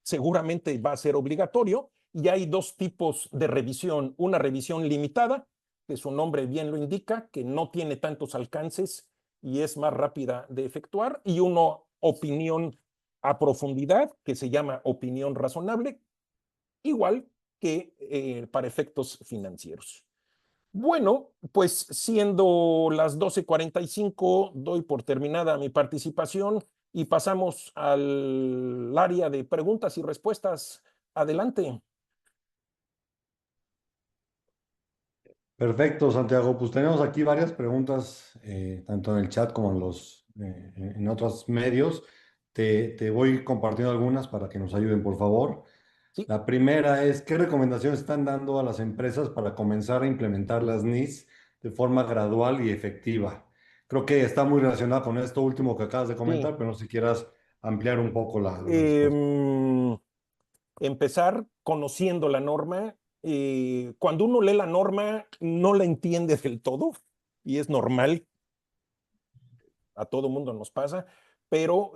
seguramente va a ser obligatorio, y hay dos tipos de revisión. Una revisión limitada, que su nombre bien lo indica, que no tiene tantos alcances y es más rápida de efectuar, y una opinión a profundidad, que se llama opinión razonable, igual que para efectos financieros. Bueno, pues siendo las 12:45, doy por terminada mi participación y pasamos al área de preguntas y respuestas. Adelante. Perfecto, Santiago. Pues tenemos aquí varias preguntas, tanto en el chat como en otros medios. Te voy compartiendo algunas para que nos ayuden, por favor. Sí. La primera es, ¿qué recomendaciones están dando a las empresas para comenzar a implementar las NIS de forma gradual y efectiva? Creo que está muy relacionado con esto último que acabas de Sí. comentar, pero no sé si quieras ampliar un poco la respuesta. Empezar conociendo la norma. Cuando uno lee la norma, no la entiende del todo y es normal, a todo mundo nos pasa, pero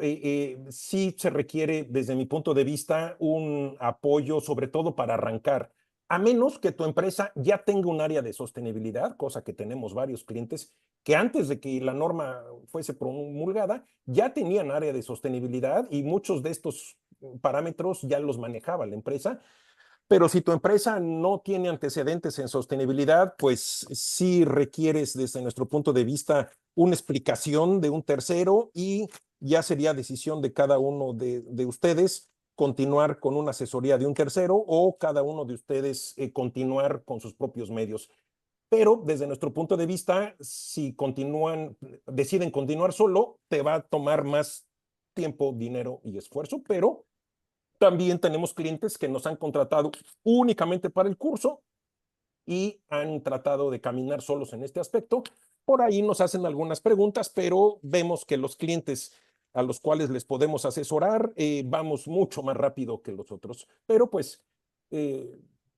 sí se requiere, desde mi punto de vista, un apoyo, sobre todo para arrancar, a menos que tu empresa ya tenga un área de sostenibilidad, cosa que tenemos varios clientes que antes de que la norma fuese promulgada, ya tenían área de sostenibilidad y muchos de estos parámetros ya los manejaba la empresa. Pero si tu empresa no tiene antecedentes en sostenibilidad, pues sí requieres, desde nuestro punto de vista, una explicación de un tercero y ya sería decisión de cada uno de ustedes continuar con una asesoría de un tercero o cada uno de ustedes continuar con sus propios medios. Pero desde nuestro punto de vista, si deciden continuar solo, te va a tomar más tiempo, dinero y esfuerzo, pero también tenemos clientes que nos han contratado únicamente para el curso y han tratado de caminar solos en este aspecto. Por ahí nos hacen algunas preguntas, pero vemos que los clientes a los cuales les podemos asesorar vamos mucho más rápido que los otros. Pero pues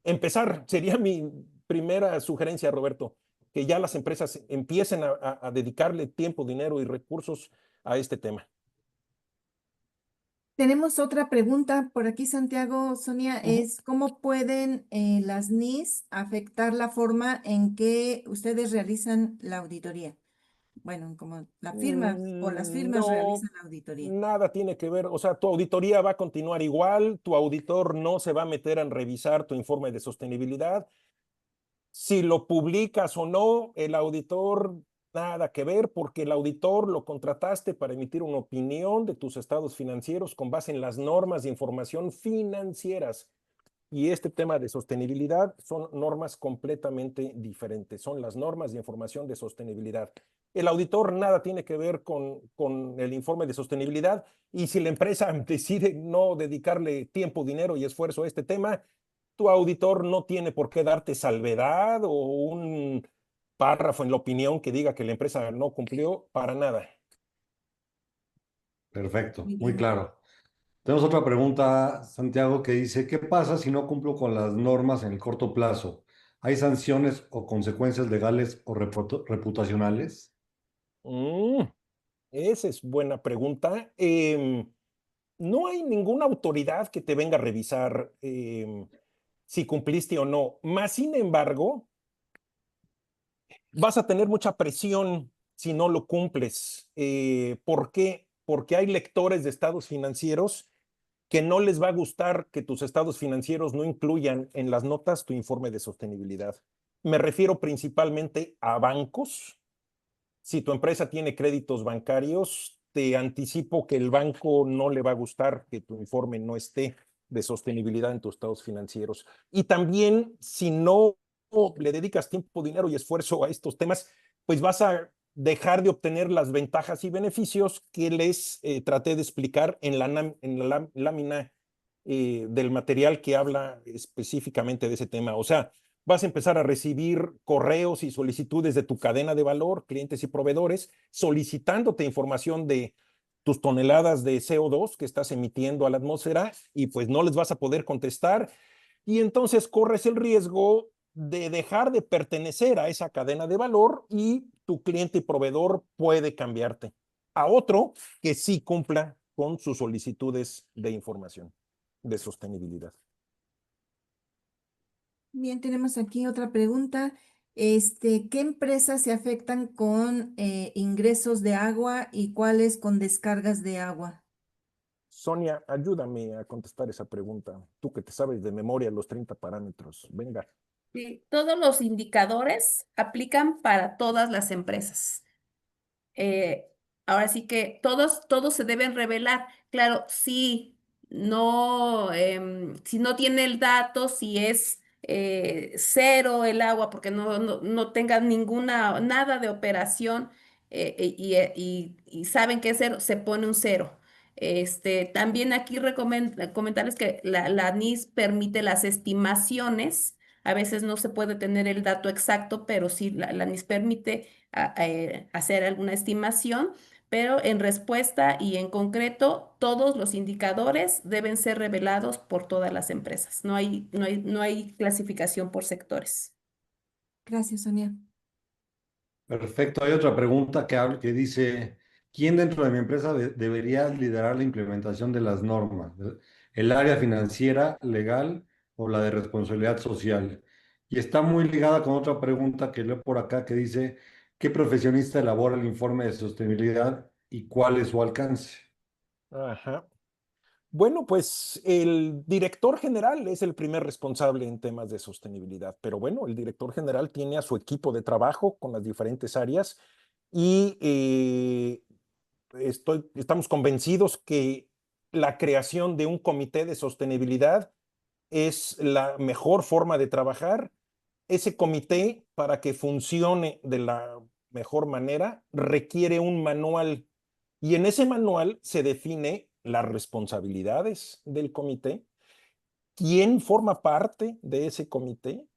empezar sería mi primera sugerencia, Roberto, que ya las empresas empiecen a dedicarle tiempo, dinero y recursos a este tema. Tenemos otra pregunta por aquí, Santiago. Sonia, es ¿cómo pueden las NIS afectar la forma en que ustedes realizan la auditoría? Bueno, como la firma o las firmas No, realizan la auditoría. nada tiene que ver, o sea, tu auditoría va a continuar igual, tu auditor no se va a meter en revisar tu informe de sostenibilidad. Si lo publicas o no, el auditor nada que ver, porque el auditor lo contrataste para emitir una opinión de tus estados financieros con base en las normas de información financieras. Y este tema de sostenibilidad son normas completamente diferentes. Son las normas de información de sostenibilidad. El auditor nada tiene que ver con el informe de sostenibilidad y si la empresa decide no dedicarle tiempo, dinero y esfuerzo a este tema, tu auditor no tiene por qué darte salvedad o un párrafo en la opinión que diga que la empresa no cumplió para nada. Perfecto, Muy muy bien. claro. Tenemos otra pregunta, Santiago, que dice, ¿qué pasa si no cumplo con las normas en el corto plazo? ¿Hay sanciones o consecuencias legales o reputacionales? Mm, esa es buena pregunta. No hay ninguna autoridad que te venga a revisar si cumpliste o no. Más sin embargo, vas a tener mucha presión si no lo cumples. ¿Por qué? Porque hay lectores de estados financieros que no les va a gustar que tus estados financieros no incluyan en las notas tu informe de sostenibilidad. Me refiero principalmente a bancos. Si tu empresa tiene créditos bancarios, te anticipo que el banco no le va a gustar que tu informe no esté de sostenibilidad en tus estados financieros. Y también, si no le dedicas tiempo, dinero y esfuerzo a estos temas, pues vas a dejar de obtener las ventajas y beneficios que les traté de explicar en la lámina del material que habla específicamente de ese tema. O sea, vas a empezar a recibir correos y solicitudes de tu cadena de valor, clientes y proveedores, solicitándote información de tus toneladas de CO2 que estás emitiendo a la atmósfera y pues no les vas a poder contestar y entonces corres el riesgo de dejar de pertenecer a esa cadena de valor y tu cliente y proveedor puede cambiarte a otro que sí cumpla con sus solicitudes de información de sostenibilidad. Bien, tenemos aquí otra pregunta. ¿Qué empresas se afectan con ingresos de agua y cuáles con descargas de agua? Sonia, ayúdame a contestar esa pregunta. Tú que te sabes de memoria los 30 parámetros. Venga. Sí, todos los indicadores aplican para todas las empresas. eh, Ahora sí que todos se deben revelar. Claro, si no tiene el dato, si es cero el agua, porque no tenga nada de operación y saben que es cero, se pone un cero. También aquí comentarles que la NIS permite las estimaciones. A veces no se puede tener el dato exacto, pero sí la NIS permite hacer alguna estimación, pero en respuesta y en concreto, todos los indicadores deben ser revelados por todas las empresas. No hay clasificación por sectores. Gracias, Sonia. Perfecto. Hay otra pregunta que dice, ¿quién dentro de mi empresa debería liderar la implementación de las normas? ¿El área financiera, legal o la de responsabilidad social? Y está muy ligada con otra pregunta que leo por acá que dice, ¿qué profesionista elabora el informe de sostenibilidad y cuál es su alcance? Ajá. Bueno, pues el director general es el primer responsable en temas de sostenibilidad, pero bueno, el director general tiene a su equipo de trabajo con las diferentes áreas y estamos convencidos que la creación de un comité de sostenibilidad es la mejor forma de trabajar. Ese comité, para que funcione de la mejor manera, requiere un manual y en ese manual se define las responsabilidades del comité, quién forma parte de ese comité,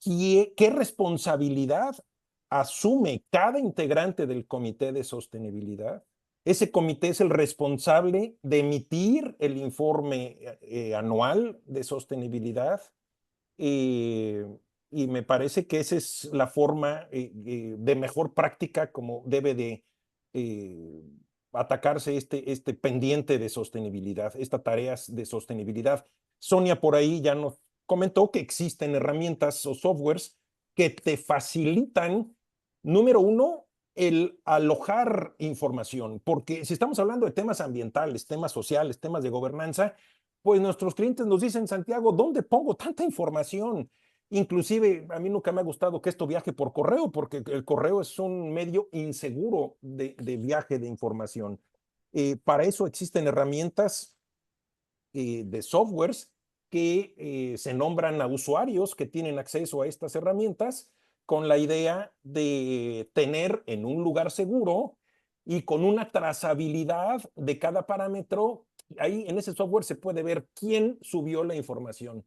qué responsabilidad asume cada integrante del comité de sostenibilidad. Ese comité es el responsable de emitir el informe anual de sostenibilidad. eh, y me parece que esa es la forma de mejor práctica como debe de eh, atacarse este pendiente de sostenibilidad, estas tareas de sostenibilidad. Sonia por ahí ya nos comentó que existen herramientas o softwares que te facilitan, número uno, el alojar información, porque si estamos hablando de temas ambientales, temas sociales, temas de gobernanza, pues nuestros clientes nos dicen, Santiago, ¿dónde pongo tanta información? Inclusive a mí nunca me ha gustado que esto viaje por correo, porque el correo es un medio inseguro de viaje de información. Para eso existen herramientas de softwares que se nombran a usuarios que tienen acceso a estas herramientas con la idea de tener en un lugar seguro y con una trazabilidad de cada parámetro. Ahí en ese software se puede ver quién subió la información,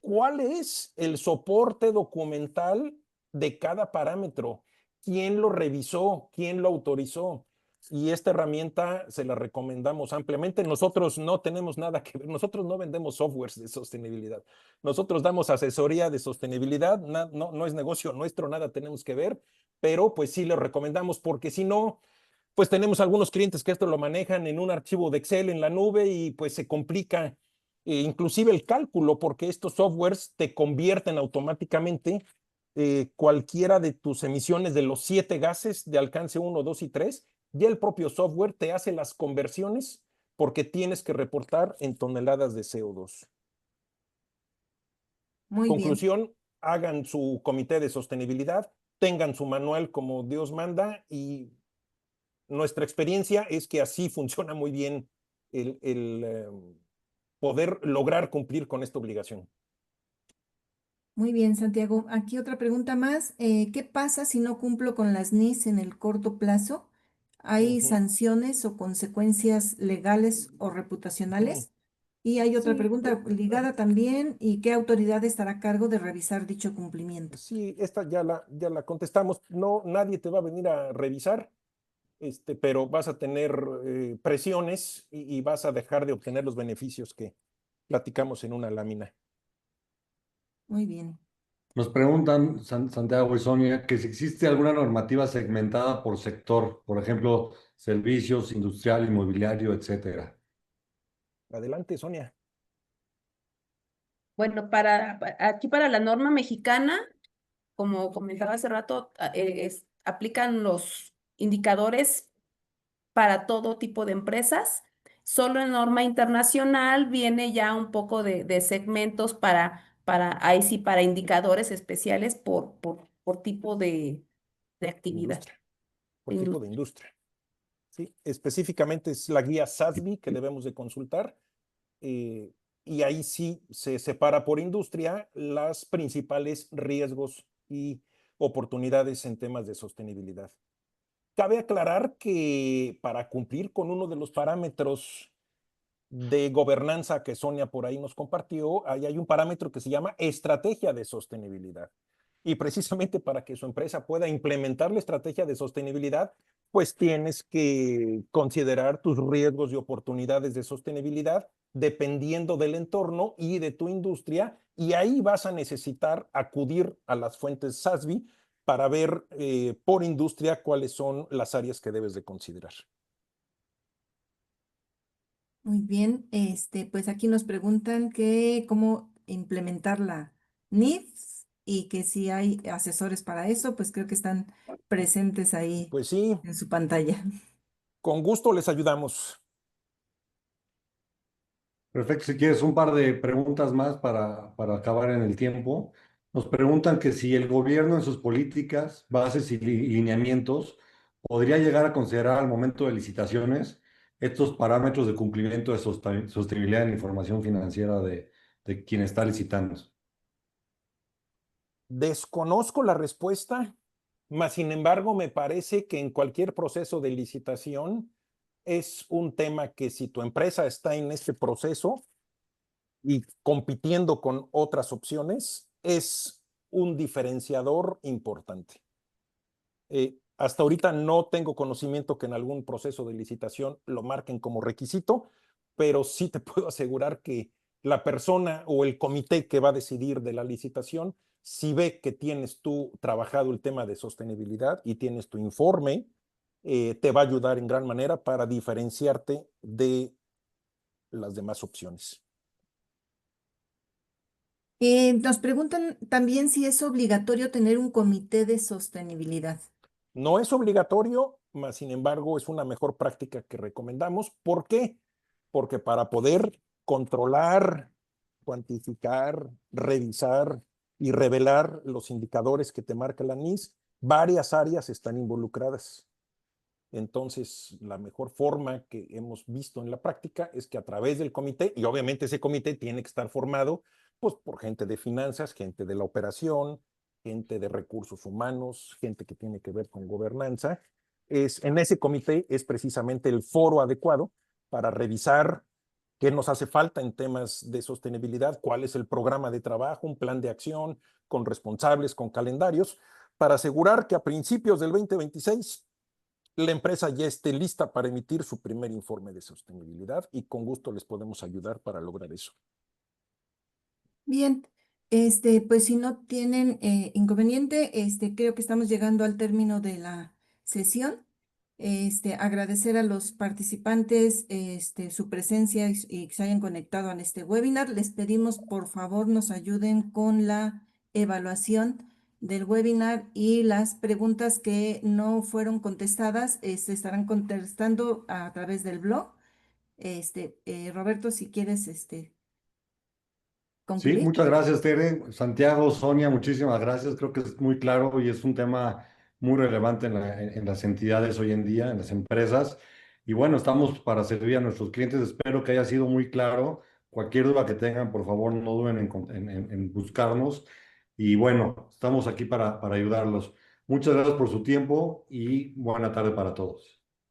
cuál es el soporte documental de cada parámetro, quién lo revisó, quién lo autorizó. Y esta herramienta se la recomendamos ampliamente. Nosotros no tenemos nada que ver, nosotros no vendemos softwares de sostenibilidad. Nosotros damos asesoría de sostenibilidad, no es negocio nuestro, nada tenemos que ver, pero pues sí lo recomendamos porque si no, pues tenemos algunos clientes que esto lo manejan en un archivo de Excel en la nube y pues se complica inclusive el cálculo porque estos softwares te convierten automáticamente cualquiera de tus emisiones de los 7 gases de alcance 1, 2 y 3, ya el propio software te hace las conversiones porque tienes que reportar en toneladas de CO2. Muy bien. Conclusión, hagan su comité de sostenibilidad, tengan su manual como Dios manda y nuestra experiencia es que así funciona muy bien el poder lograr cumplir con esta obligación. Muy bien, Santiago. Aquí otra pregunta más. ¿Qué pasa si no cumplo con las NIS en el corto plazo? ¿Hay Ujú, sanciones o consecuencias legales o ujú. reputacionales? Y hay otra Sí, pregunta ligada también. ¿Y qué autoridad estará a cargo de revisar dicho cumplimiento? sí, esta ya la contestamos. No, nadie te va a venir a revisar, pero vas a tener presiones y vas a dejar de obtener los beneficios que platicamos en una lámina. Muy bien. Nos preguntan, Santiago y Sonia, que si existe alguna normativa segmentada por sector, por ejemplo, servicios, industrial, inmobiliario, etcétera. Adelante, Sonia. Bueno, aquí para la norma mexicana, como comentaba hace rato, aplican los indicadores para todo tipo de empresas. Solo en norma internacional viene ya un poco de segmentos ahí sí, para indicadores especiales por tipo de actividad. Industria, por tipo de industria. ¿Sí? Específicamente es la guía SASB que debemos de consultar. Y ahí sí se separa por industria las principales riesgos y oportunidades en temas de sostenibilidad. Cabe aclarar que para cumplir con uno de los parámetros de gobernanza que Sonia por ahí nos compartió, ahí hay un parámetro que se llama estrategia de sostenibilidad. Y precisamente para que su empresa pueda implementar la estrategia de sostenibilidad, pues tienes que considerar tus riesgos y oportunidades de sostenibilidad dependiendo del entorno y de tu industria, y ahí vas a necesitar acudir a las fuentes SASB para ver por industria cuáles son las áreas que debes de considerar. Muy bien, pues aquí nos preguntan que cómo implementar la NIFS y que si hay asesores para eso, pues creo que están presentes ahí Pues sí, en su pantalla. con gusto les ayudamos. Perfecto, si quieres un par de preguntas más para acabar en el tiempo. Nos preguntan que si el gobierno en sus políticas, bases y lineamientos podría llegar a considerar al momento de licitaciones estos parámetros de cumplimiento de sostenibilidad en la información financiera de quien está licitando. Desconozco la respuesta, mas sin embargo me parece que en cualquier proceso de licitación es un tema que si tu empresa está en este proceso y compitiendo con otras opciones, es un diferenciador importante. Hasta ahorita no tengo conocimiento que en algún proceso de licitación lo marquen como requisito, pero sí te puedo asegurar que la persona o el comité que va a decidir de la licitación, si ve que tienes tú trabajado el tema de sostenibilidad y tienes tu informe, te va a ayudar en gran manera para diferenciarte de las demás opciones. Nos preguntan también si es obligatorio tener un comité de sostenibilidad. No es obligatorio, mas sin embargo es una mejor práctica que recomendamos. ¿Por qué? Porque para poder controlar, cuantificar, revisar y revelar los indicadores que te marca la NIS, varias áreas están involucradas. Entonces, la mejor forma que hemos visto en la práctica es que a través del comité, y obviamente ese comité tiene que estar formado pues, por gente de finanzas, gente de la operación, gente de recursos humanos, gente que tiene que ver con gobernanza. En ese comité es precisamente el foro adecuado para revisar qué nos hace falta en temas de sostenibilidad, cuál es el programa de trabajo, un plan de acción con responsables, con calendarios, para asegurar que a principios del 2026 la empresa ya esté lista para emitir su primer informe de sostenibilidad y con gusto les podemos ayudar para lograr eso. Bien, pues si no tienen inconveniente, creo que estamos llegando al término de la sesión. Agradecer a los participantes, su presencia y que se hayan conectado a este webinar. Les pedimos, por favor, nos ayuden con la evaluación del webinar y las preguntas que no fueron contestadas, se estarán contestando a través del blog. Roberto, si quieres, Sí, concluir. muchas gracias, Tere. Santiago, Sonia, muchísimas gracias. Creo que es muy claro y es un tema muy relevante en las entidades hoy en día, en las empresas. Y bueno, estamos para servir a nuestros clientes. Espero que haya sido muy claro. Cualquier duda que tengan, por favor, no duden en buscarnos. Y bueno, estamos aquí para ayudarlos. Muchas gracias por su tiempo y buena tarde para todos.